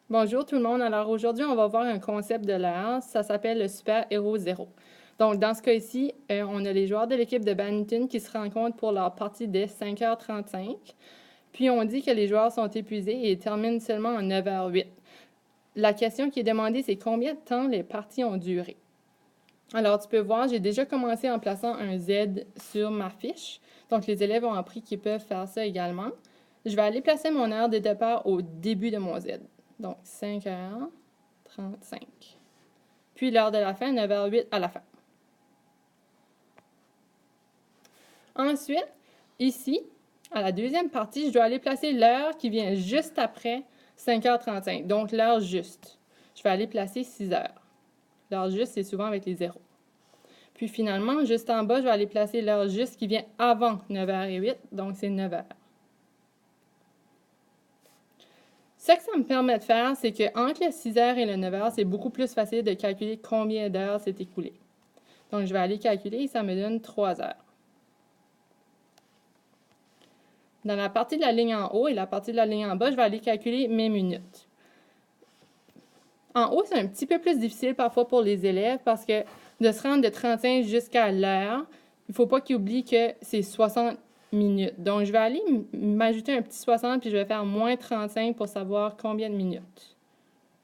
Bonjour tout le monde. Alors aujourd'hui, on va voir un concept de l'heure. Ça s'appelle le super-héros zéro. Donc dans ce cas-ci, on a les joueurs de l'équipe de badminton qui se rencontrent pour leur partie dès 5h35. Puis on dit que les joueurs sont épuisés et terminent seulement à 9h08. La question qui est demandée, c'est combien de temps les parties ont duré. Alors tu peux voir, j'ai déjà commencé en plaçant un Z sur ma fiche. Donc les élèves ont appris qu'ils peuvent faire ça également. Je vais aller placer mon heure de départ au début de mon Z. Donc 5h35. Puis l'heure de la fin, 9h08 à la fin. Ensuite, ici, à la deuxième partie, je dois aller placer l'heure qui vient juste après 5h35. Donc l'heure juste. Je vais aller placer 6h. L'heure juste, c'est souvent avec les zéros. Puis finalement, juste en bas, je vais aller placer l'heure juste qui vient avant 9h08. Donc c'est 9h. Ce que ça me permet de faire, c'est qu'entre le 6h et le 9h, c'est beaucoup plus facile de calculer combien d'heures s'est écoulé. Donc, je vais aller calculer et ça me donne 3 heures. Dans la partie de la ligne en haut et la partie de la ligne en bas, je vais aller calculer mes minutes. En haut, c'est un petit peu plus difficile parfois pour les élèves parce que de se rendre de 35 jusqu'à l'heure, il ne faut pas qu'ils oublient que c'est 60 minutes. Donc, je vais aller m'ajouter un petit 60 puis je vais faire moins 35 pour savoir combien de minutes.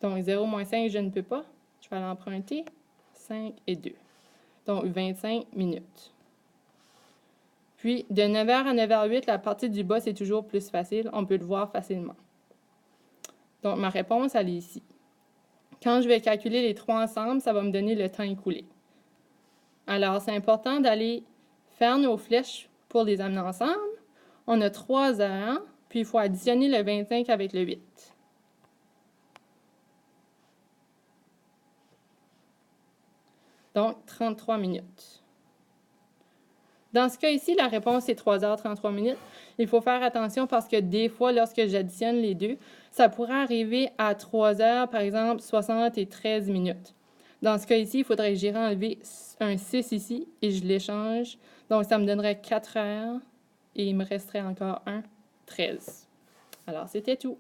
Donc, 0 moins 5, je ne peux pas. Je vais aller emprunter 5 et 2. Donc, 25 minutes. Puis, de 9h à 9h08, la partie du bas, c'est toujours plus facile. On peut le voir facilement. Donc, ma réponse, elle est ici. Quand je vais calculer les trois ensemble, ça va me donner le temps écoulé. Alors, c'est important d'aller faire nos flèches pour les amener ensemble. On a 3 heures, puis il faut additionner le 25 avec le 8. Donc, 33 minutes. Dans ce cas ici, la réponse est 3h33 minutes. Il faut faire attention parce que des fois, lorsque j'additionne les deux, ça pourrait arriver à 3 heures, par exemple, 60 et 13 minutes. Dans ce cas ici, il faudrait que j'irai enlever un 6 ici et je l'échange. Donc, ça me donnerait 4 heures et il me resterait encore un 13. Alors, c'était tout.